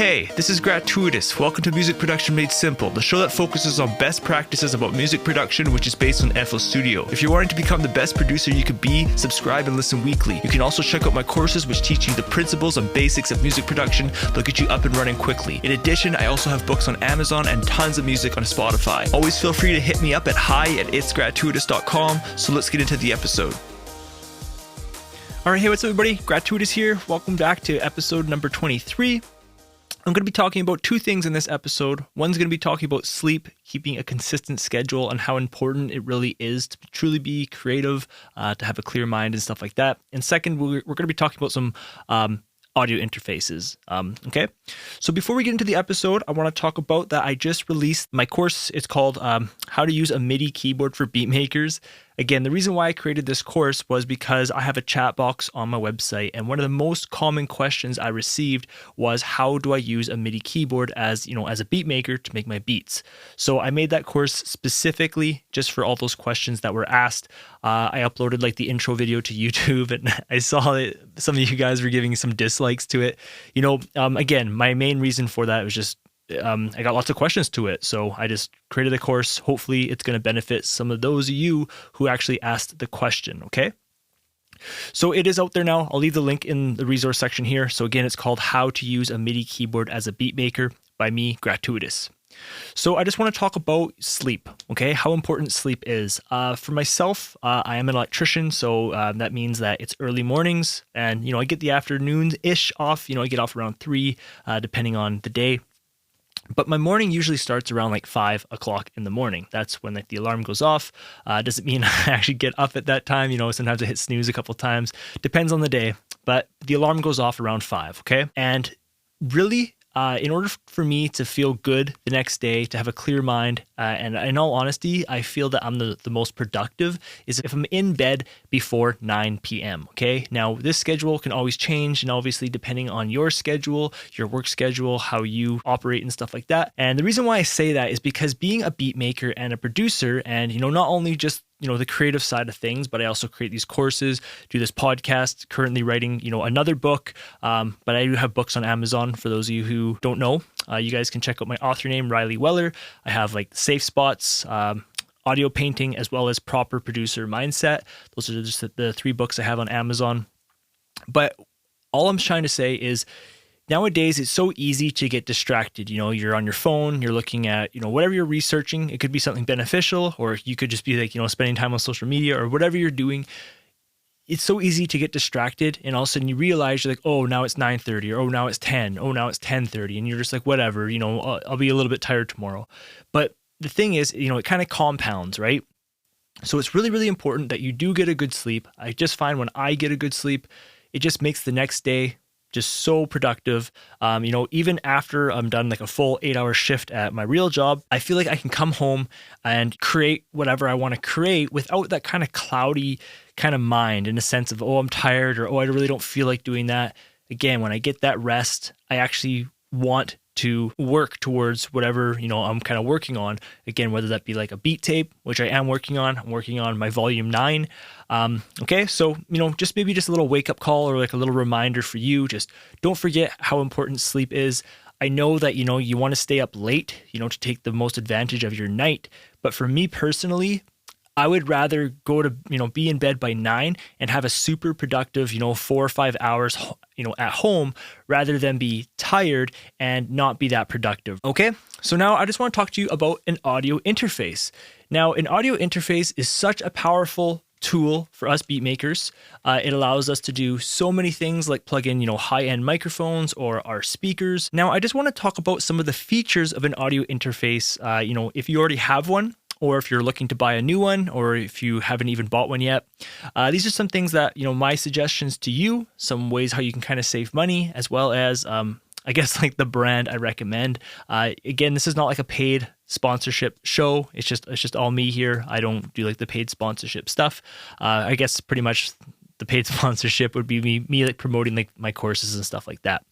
Hey, this is Gratuitous. Welcome to Music Production Made Simple, the show that focuses on best practices about music production, which is based on FL Studio. If you're wanting to become the best producer you could be, subscribe and listen weekly. You can also check out my courses, which teach you the principles and basics of music production. They'll get you up and running quickly. In addition, I also have books on Amazon and tons of music on Spotify. Always feel free to hit me up at hi@itsgratuitous.com. So let's get into the episode. All right, hey, what's up, everybody? Gratuitous here. Welcome back to episode number 23. I'm going to be talking about two things in this episode. One's going to be talking about sleep, keeping a consistent schedule, and how important it really is to truly be creative, to have a clear mind and stuff like that. And second, we're going to be talking about some audio interfaces. Okay. So before we get into the episode, I want to talk about that I just released my course. It's called How to Use a MIDI Keyboard for Beatmakers. Again, the reason why I created this course was because I have a chat box on my website, and one of the most common questions I received was, how do I use a MIDI keyboard as a beat maker to make my beats? So I made that course specifically just for all those questions that were asked. I uploaded like the intro video to YouTube, and I saw that some of you guys were giving some dislikes to it. Again, my main reason for that was just I got lots of questions to it, so I just created a course. Hopefully it's going to benefit some of those of you who actually asked the question, okay? So it is out there now. I'll leave the link in the resource section here. So again, it's called How to Use a MIDI Keyboard as a Beat Maker by me, Gratuitous. So I just want to talk about sleep, okay? How important sleep is. For myself, I am an electrician, so that means that it's early mornings, and I get the afternoons-ish off. I get off around 3, depending on the day. But my morning usually starts around like 5 o'clock in the morning. That's when the alarm goes off. Doesn't mean I actually get up at that time. Sometimes I hit snooze a couple times. Depends on the day. But the alarm goes off around 5, okay? And really, in order for me to feel good the next day, to have a clear mind, and in all honesty, I feel that I'm the most productive is if I'm in bed before 9 p.m., okay? Now, this schedule can always change, and obviously depending on your schedule, your work schedule, how you operate and stuff like that. And the reason why I say that is because being a beat maker and a producer, and not only just the creative side of things, but I also create these courses, do this podcast, currently writing, another book. But I do have books on Amazon for those of you who don't know. You guys can check out my author name, Riley Weller. I have like Safe Spots, Audio Painting, as well as Proper Producer Mindset. Those are just the 3 books I have on Amazon. But all I'm trying to say is, nowadays, it's so easy to get distracted. You're on your phone, you're looking at, whatever you're researching. It could be something beneficial, or you could just be like, spending time on social media or whatever you're doing. It's so easy to get distracted, and all of a sudden you realize you're like, oh, now it's 9:30, or oh, now it's 10, oh, now it's 10:30, and you're just like, whatever, I'll be a little bit tired tomorrow. But the thing is, it kind of compounds, right? So it's really, really important that you do get a good sleep. I just find when I get a good sleep, it just makes the next day just so productive. Even after I'm done like a full 8-hour shift at my real job, I feel like I can come home and create whatever I want to create without that kind of cloudy kind of mind, in a sense of, oh, I'm tired, or, oh, I really don't feel like doing that. Again, when I get that rest, I actually want to work towards whatever, I'm kind of working on. Again, whether that be like a beat tape, which I am working on. I'm working on my volume 9. Okay, so, just maybe just a little wake up call, or like a little reminder for you. Just don't forget how important sleep is. I know that, you want to stay up late, to take the most advantage of your night. But for me personally, I would rather go to, be in bed by 9 and have a super productive, 4 or 5 hours, at home, rather than be tired and not be that productive. Okay. So now I just want to talk to you about an audio interface. Now, an audio interface is such a powerful tool for us beat makers. It allows us to do so many things, like plug in, high-end microphones or our speakers. Now, I just want to talk about some of the features of an audio interface. If you already have one, or if you're looking to buy a new one, or if you haven't even bought one yet. These are some things that, my suggestions to you, some ways how you can kind of save money, as well as, I guess, like the brand I recommend. Again, this is not like a paid sponsorship show. It's just all me here. I don't do like the paid sponsorship stuff. I guess pretty much the paid sponsorship would be me like promoting like my courses and stuff like that.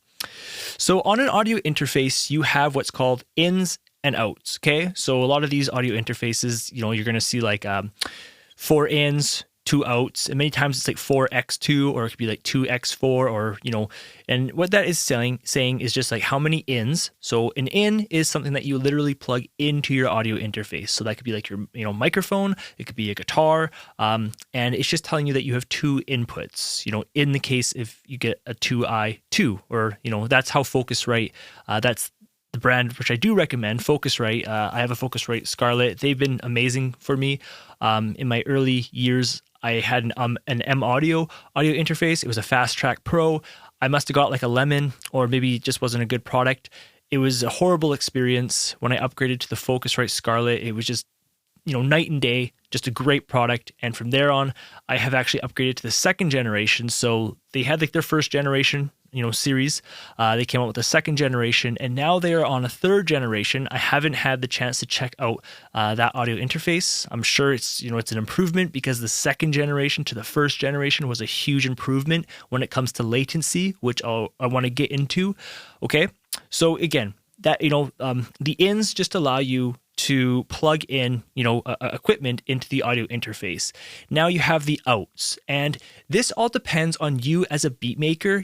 So on an audio interface, you have what's called ins and outs, okay? So a lot of these audio interfaces, you're going to see like 4 ins, two outs, and many times it's like 4x2, or it could be like 2x4, or and what that is saying is just like how many ins. So an in is something that you literally plug into your audio interface. So that could be like your microphone, it could be a guitar, and it's just telling you that you have two inputs. In the case if you get a 2i2, or that's how Focusrite, that's the brand which I do recommend, Focusrite. I have a Focusrite Scarlett. They've been amazing for me. In my early years, I had an M audio interface. It was a Fast Track Pro. I must have got like a lemon, or maybe it just wasn't a good product. It was a horrible experience. When I upgraded to the Focusrite Scarlett, it was just night and day, just a great product. And from there on, I have actually upgraded to the second generation. So they had like their first generation series. They came out with a second generation, and now they are on a third generation. I haven't had the chance to check out that audio interface. I'm sure it's it's an improvement, because the second generation to the first generation was a huge improvement when it comes to latency, which I want to get into. Okay, so again, that the ins just allow you to plug in, equipment into the audio interface. Now you have the outs, and this all depends on you as a beat maker.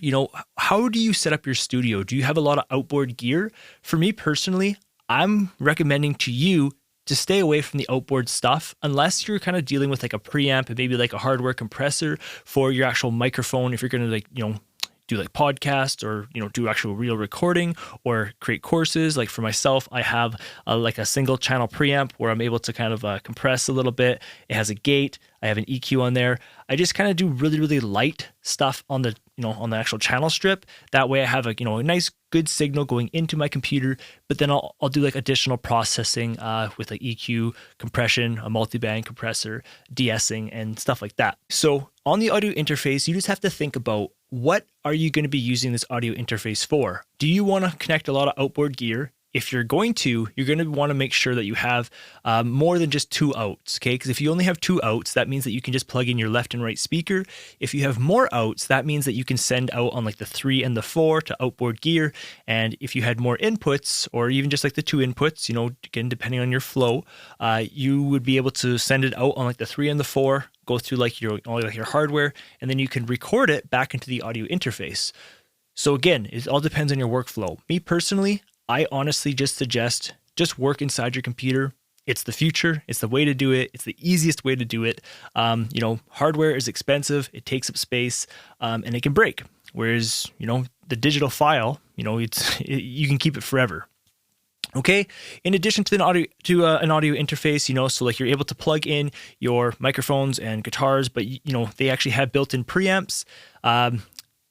How do you set up your studio? Do you have a lot of outboard gear? For me personally, I'm recommending to you to stay away from the outboard stuff, unless you're kind of dealing with like a preamp and maybe like a hardware compressor for your actual microphone. If you're going to do like podcasts, or do actual real recording, or create courses. Like for myself, I have like a single channel preamp where I'm able to kind of compress a little bit. It has a gate. I have an EQ on there. I just kind of do really, really light stuff on the on the actual channel strip. That way I have a nice good signal going into my computer, but then I'll do like additional processing with like EQ, compression, a multiband compressor, de-essing, and stuff like that. So on the audio interface, you just have to think about, what are you going to be using this audio interface for? Do you want to connect a lot of outboard gear? If you're going to want to make sure that you have more than just two outs, okay? Because if you only have two outs, that means that you can just plug in your left and right speaker. If you have more outs, that means that you can send out on like the 3 and the 4 to outboard gear. And if you had more inputs, or even just like the two inputs, again, depending on your flow, you would be able to send it out on like the 3 and the 4, go through like your hardware, and then you can record it back into the audio interface. So again, it all depends on your workflow. Me personally, I honestly just suggest just work inside your computer. It's the future. It's the way to do it. It's the easiest way to do it. Hardware is expensive. It takes up space, and it can break. Whereas, the digital file, you can keep it forever. Okay. In addition to an audio interface, so like you're able to plug in your microphones and guitars, but they actually have built-in preamps.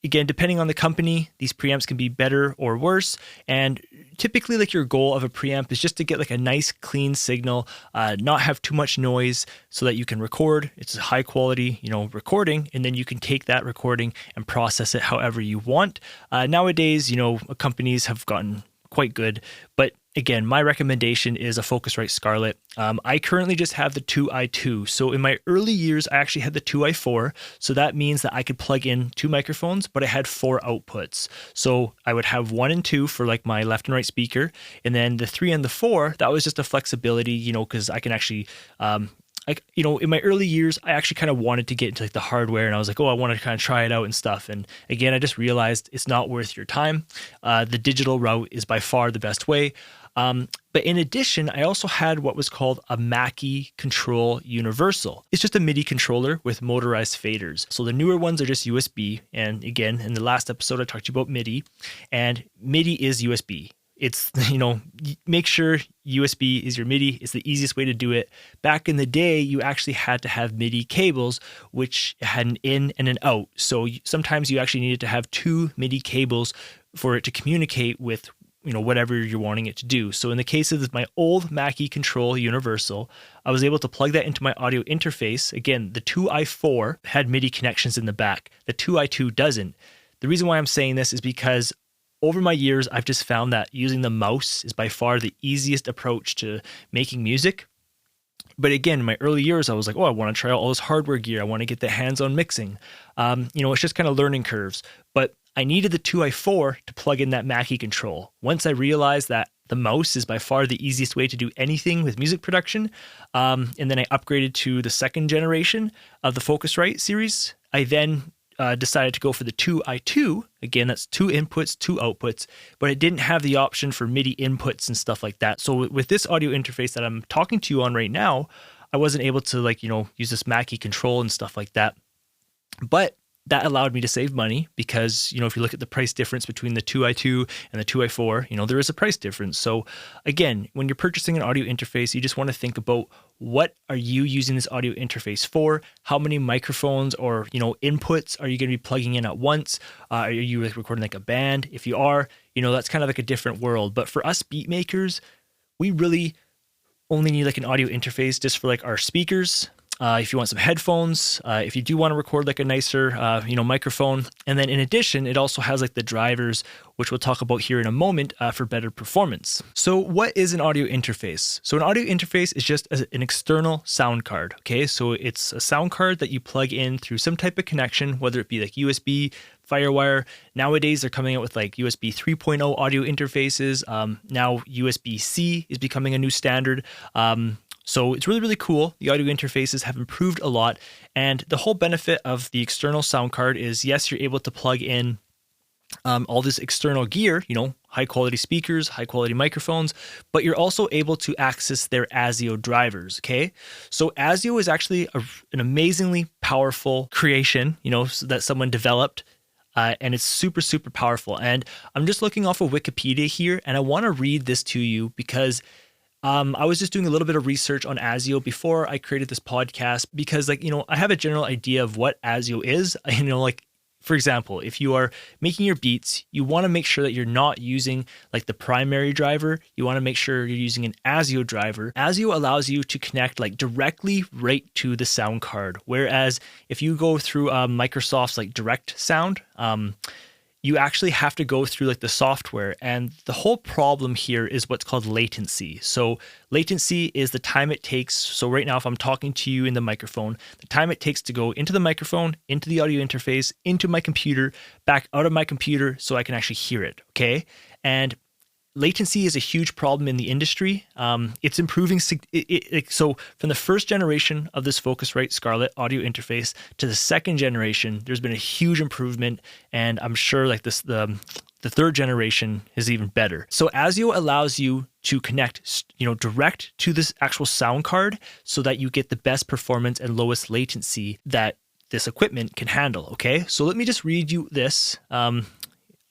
Again, depending on the company, these preamps can be better or worse. And typically, like your goal of a preamp is just to get like a nice clean signal, not have too much noise, so that you can record. It's a high quality, recording, and then you can take that recording and process it however you want. Nowadays, companies have gotten quite good, but again, my recommendation is a Focusrite Scarlett. I currently just have the 2i2. So in my early years, I actually had the 2i4. So that means that I could plug in two microphones, but I had 4 outputs. So I would have 1 and 2 for like my left and right speaker. And then the 3 and the 4, that was just a flexibility, because I can actually, in my early years, I actually kind of wanted to get into like the hardware, and I was like, I want to kind of try it out and stuff. And again, I just realized it's not worth your time. The digital route is by far the best way. But in addition, I also had what was called a Mackie Control Universal. It's just a MIDI controller with motorized faders. So the newer ones are just USB. And again, in the last episode, I talked to you about MIDI, and MIDI is USB. It's, make sure USB is your MIDI. It's the easiest way to do it. Back in the day, you actually had to have MIDI cables, which had an in and an out. So sometimes you actually needed to have 2 MIDI cables for it to communicate with, whatever you're wanting it to do. So in the case of my old Mackie Control Universal, I was able to plug that into my audio interface. Again, the 2i4 had MIDI connections in the back. The 2i2 doesn't. The reason why I'm saying this is because over my years, I've just found that using the mouse is by far the easiest approach to making music. But again, in my early years, I was like, I want to try out all this hardware gear. I want to get the hands-on mixing. It's just kind of learning curves. But I needed the 2i4 to plug in that Mackie control. Once I realized that the mouse is by far the easiest way to do anything with music production, and then I upgraded to the second generation of the Focusrite series, I then decided to go for the 2i2. Again, that's 2 inputs, 2 outputs, but it didn't have the option for MIDI inputs and stuff like that. So with this audio interface that I'm talking to you on right now, I wasn't able to use this Mackie control and stuff like that. But that allowed me to save money because, if you look at the price difference between the 2i2 and the 2i4, there is a price difference. So again, when you're purchasing an audio interface, you just want to think about what are you using this audio interface for? How many microphones or, inputs are you going to be plugging in at once? Are you recording like a band? If you are, that's kind of like a different world. But for us beat makers, we really only need like an audio interface just for like our speakers. If you want some headphones, if you do want to record like a nicer, microphone. And then in addition, it also has like the drivers, which we'll talk about here in a moment, for better performance. So what is an audio interface? So an audio interface is just an external sound card. Okay. So it's a sound card that you plug in through some type of connection, whether it be like USB, Firewire. Nowadays, they're coming out with like USB 3.0 audio interfaces. Now USB-C is becoming a new standard. So it's really, really cool. The audio interfaces have improved a lot. And the whole benefit of the external sound card is, yes, you're able to plug in all this external gear, high quality speakers, high quality microphones, but you're also able to access their ASIO drivers. Okay. So ASIO is actually an amazingly powerful creation, that someone developed. And it's super, super powerful. And I'm just looking off of Wikipedia here, and I want to read this to you because I was just doing a little bit of research on ASIO before I created this podcast because, I have a general idea of what ASIO is. For example, if you are making your beats, you want to make sure that you're not using like the primary driver. You want to make sure you're using an ASIO driver. ASIO allows you to connect like directly right to the sound card. Whereas if you go through Microsoft's like Direct Sound, you actually have to go through like the software, and the whole problem here is what's called latency. So latency is the time it takes. So right now, if I'm talking to you in the microphone, the time it takes to go into the microphone, into the audio interface, into my computer, back out of my computer so I can actually hear it. Okay. And latency is a huge problem in the industry. It's improving. So from the first generation of this Focusrite Scarlett audio interface to the second generation, there's been a huge improvement. And I'm sure like the third generation is even better. So ASIO allows you to connect, direct to this actual sound card so that you get the best performance and lowest latency that this equipment can handle. Okay. So let me just read you this.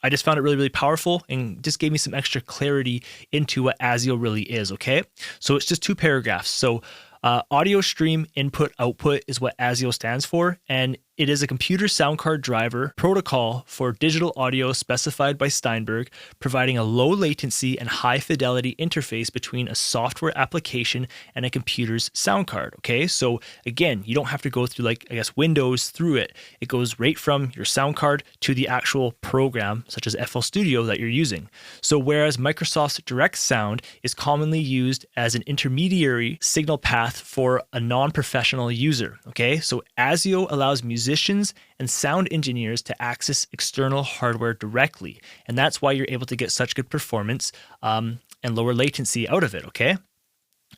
I just found it really, really powerful and just gave me some extra clarity into what ASIO really is, okay? So it's just 2 paragraphs. So audio stream input output is what ASIO stands for, and it is a computer sound card driver protocol for digital audio specified by Steinberg, providing a low latency and high fidelity interface between a software application and a computer's sound card. Okay, so again, you don't have to go through Windows through it. It goes right from your sound card to the actual program, such as FL Studio that you're using. So whereas Microsoft's Direct Sound is commonly used as an intermediary signal path for a non-professional user. Okay, so ASIO allows musicians and sound engineers to access external hardware directly. And that's why you're able to get such good performance and lower latency out of it, okay?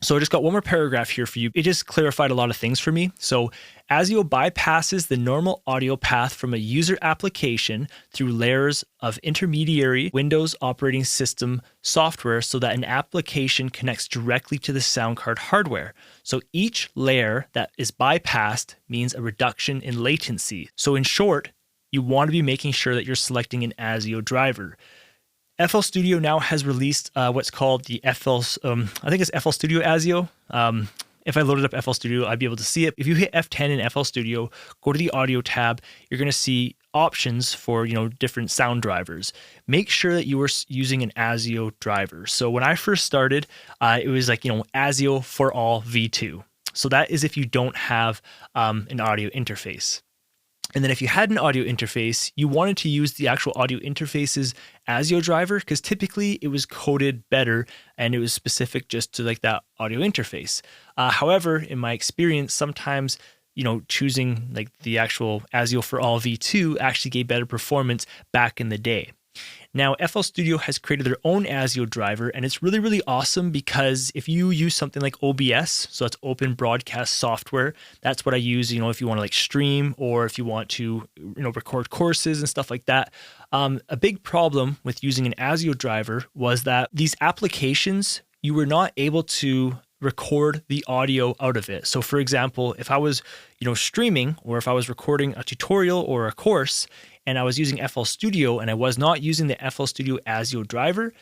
So I just got one more paragraph here for you. It just clarified a lot of things for me. So ASIO bypasses the normal audio path from a user application through layers of intermediary Windows operating system software so that an application connects directly to the sound card hardware. So each layer that is bypassed means a reduction in latency. So in short, you want to be making sure that you're selecting an ASIO driver. FL Studio now has released what's called the I think it's FL Studio ASIO. If I loaded up FL Studio, I'd be able to see it. If you hit F10 in FL Studio, go to the audio tab, you're going to see options for, different sound drivers. Make sure that you are using an ASIO driver. So when I first started, it was ASIO for all V2. So that is if you don't have an audio interface. And then if you had an audio interface, you wanted to use the actual audio interface's ASIO driver because typically it was coded better and it was specific just to that audio interface. However, in my experience, sometimes choosing like the actual ASIO for All V2 actually gave better performance back in the day. Now, FL Studio has created their own ASIO driver, and it's really, really awesome because if you use something like OBS, so that's Open Broadcast Software, that's what I use, if you want to like stream or if you want to, record courses and stuff like that. A big problem with using an ASIO driver was that these applications, you were not able to record the audio out of it. So for example, if I was, streaming, or if I was recording a tutorial or a course and I was using FL Studio and I was not using the FL Studio ASIO driver,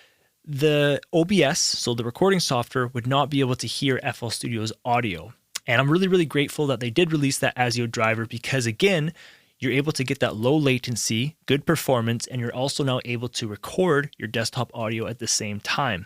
the OBS, so the recording software, would not be able to hear FL Studio's audio. And I'm really, really grateful that they did release that ASIO driver because again, you're able to get that low latency, good performance, and you're also now able to record your desktop audio at the same time.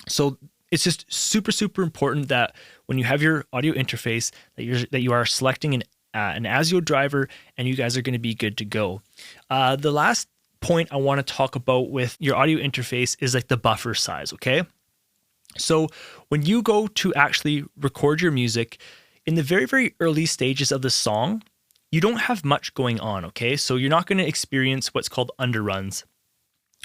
So it's just super, super important that when you have your audio interface that you are selecting an ASIO driver and you guys are going to be good to go. The last point I want to talk about with your audio interface is like the buffer size, okay? So when you go to actually record your music, in the very, very early stages of the song, you don't have much going on, okay? So you're not going to experience what's called underruns.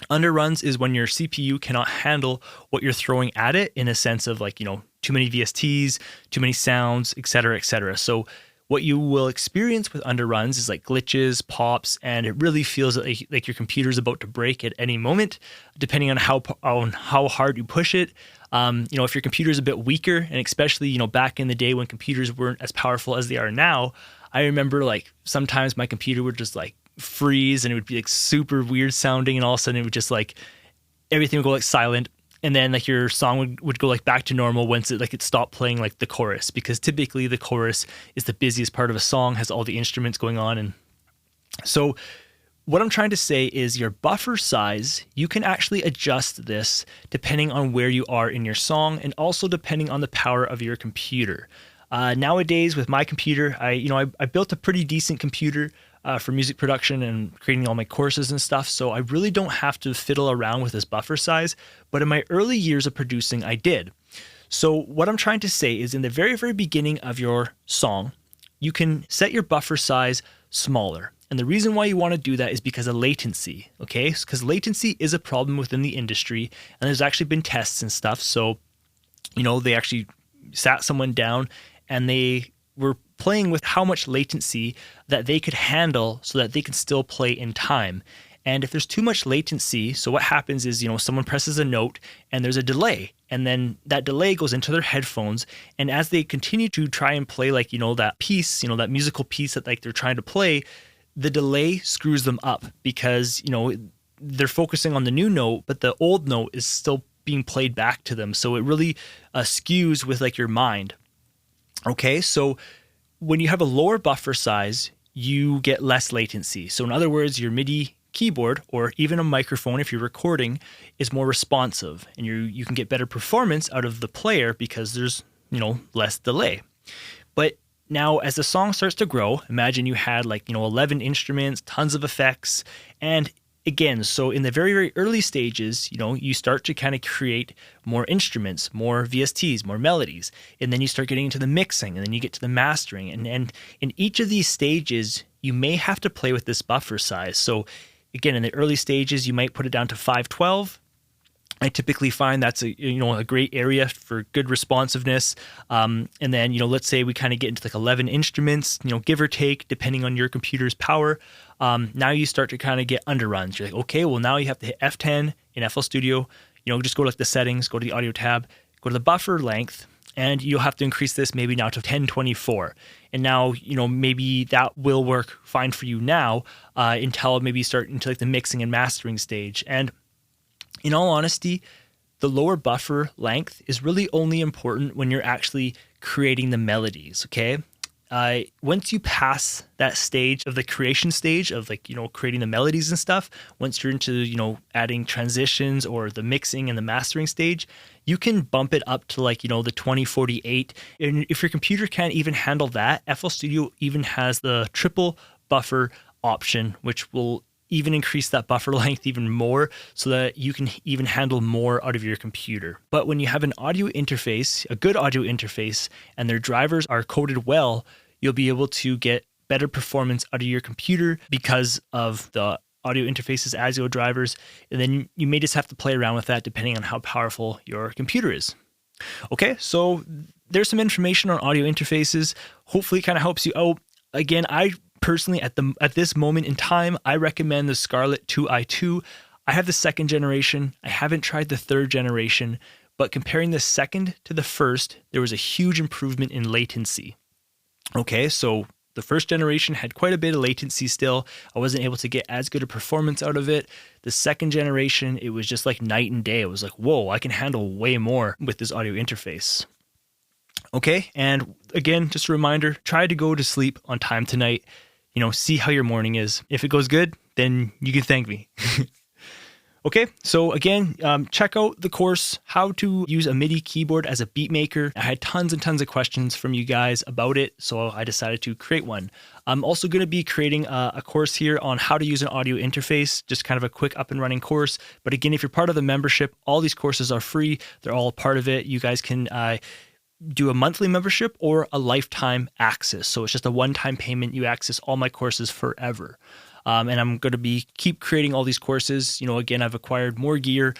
Underruns is when your CPU cannot handle what you're throwing at it in a sense of like, too many VSTs, too many sounds, et cetera, et cetera. So what you will experience with underruns is like glitches, pops, and it really feels like your computer's about to break at any moment, depending on how hard you push it. If your computer's a bit weaker, and especially, back in the day when computers weren't as powerful as they are now, I remember like sometimes my computer would just like freeze and it would be like super weird sounding, and all of a sudden it would just like everything would go like silent, and then like your song would go like back to normal once it stopped playing like the chorus, because typically the chorus is the busiest part of a song, has all the instruments going on. And so what I'm trying to say is your buffer size, you can actually adjust this depending on where you are in your song and also depending on the power of your computer. Nowadays with my computer, I built a pretty decent computer for music production and creating all my courses and stuff. So I really don't have to fiddle around with this buffer size. But in my early years of producing, I did. So what I'm trying to say is in the very, very beginning of your song, you can set your buffer size smaller. And the reason why you want to do that is because of latency, okay? Because latency is a problem within the industry, and there's actually been tests and stuff. So, they actually sat someone down and they were playing with how much latency that they could handle so that they can still play in time. And if there's too much latency, so what happens is, someone presses a note and there's a delay, and then that delay goes into their headphones. And as they continue to try and play like, that piece, that musical piece that like they're trying to play, the delay screws them up because, they're focusing on the new note, but the old note is still being played back to them. So it really skews with like your mind. Okay, so when you have a lower buffer size, you get less latency. So in other words, your MIDI keyboard or even a microphone, if you're recording, is more responsive, and you can get better performance out of the player because there's, less delay. But now as the song starts to grow, imagine you had like, 11 instruments, tons of effects, and again, so in the very, very early stages, you start to kind of create more instruments, more VSTs, more melodies, and then you start getting into the mixing, and then you get to the mastering. And in each of these stages, you may have to play with this buffer size. So again, in the early stages, you might put it down to 512. I typically find that's a great area for good responsiveness. And then, let's say we kind of get into like 11 instruments, give or take, depending on your computer's power. Now you start to kind of get underruns. You're like, okay, well now you have to hit F10 in FL Studio, just go to like the settings, go to the audio tab, go to the buffer length, and you'll have to increase this maybe now to 1024. And now, maybe that will work fine for you now until maybe you start into like the mixing and mastering stage. And in all honesty, the lower buffer length is really only important when you're actually creating the melodies, okay? Once you pass that stage of the creation stage of like, creating the melodies and stuff, once you're into, adding transitions or the mixing and the mastering stage, you can bump it up to like, the 2048. And if your computer can't even handle that, FL Studio even has the triple buffer option, which will even increase that buffer length even more so that you can even handle more out of your computer. But when you have an audio interface, a good audio interface, and their drivers are coded well, you'll be able to get better performance out of your computer because of the audio interfaces, ASIO drivers, and then you may just have to play around with that depending on how powerful your computer is. Okay, so there's some information on audio interfaces. Hopefully it kind of helps you out. Again, I personally, at this moment in time, I recommend the Scarlett 2i2. I have the second generation. I haven't tried the third generation, but comparing the second to the first, there was a huge improvement in latency. Okay, so the first generation had quite a bit of latency still. I wasn't able to get as good a performance out of it. The second generation, it was just like night and day. It was like, whoa, I can handle way more with this audio interface. Okay, and again, just a reminder, try to go to sleep on time tonight. See how your morning is. If it goes good, then you can thank me. Okay, so again, check out the course, How to Use a MIDI Keyboard as a Beatmaker. I had tons and tons of questions from you guys about it, so I decided to create one. I'm also going to be creating a course here on how to use an audio interface, just kind of a quick up and running course. But again, if you're part of the membership, all these courses are free. They're all a part of it. You guys can do a monthly membership or a lifetime access. So it's just a one-time payment. You access all my courses forever. And I'm going to keep creating all these courses. Again, I've acquired more gear.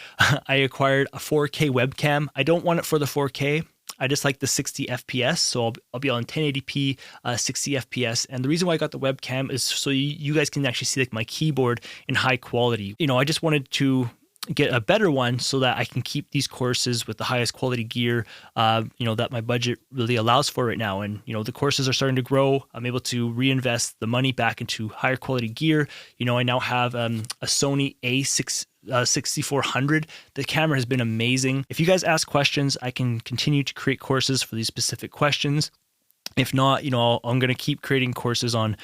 I acquired a 4K webcam. I don't want it for the 4K. I just like the 60 FPS. So I'll be on 1080p, 60 FPS. And the reason why I got the webcam is so you guys can actually see like my keyboard in high quality. I just wanted to get a better one so that I can keep these courses with the highest quality gear, that my budget really allows for right now. And, the courses are starting to grow. I'm able to reinvest the money back into higher quality gear. I now have a Sony A6400. The camera has been amazing. If you guys ask questions, I can continue to create courses for these specific questions. If not, I'm going to keep creating courses on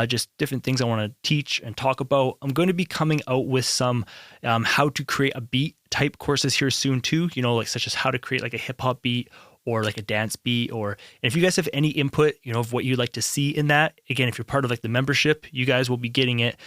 just different things I want to teach and talk about. I'm going to be coming out with some how to create a beat type courses here soon too, such as how to create like a hip hop beat or like a dance beat. And if you guys have any input, of what you'd like to see in that, again, if you're part of like the membership, you guys will be getting it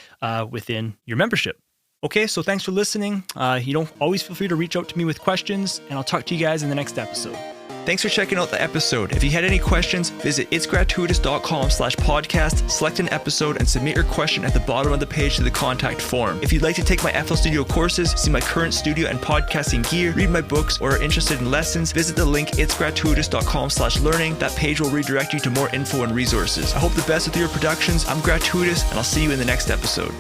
within your membership. Okay, so thanks for listening. Always feel free to reach out to me with questions, and I'll talk to you guys in the next episode. Thanks for checking out the episode. If you had any questions, visit itsgratuitous.com/podcast, select an episode, and submit your question at the bottom of the page to the contact form. If you'd like to take my FL Studio courses, see my current studio and podcasting gear, read my books, or are interested in lessons, visit the link itsgratuitous.com/learning. That page will redirect you to more info and resources. I hope the best with your productions. I'm Gratuitous, and I'll see you in the next episode.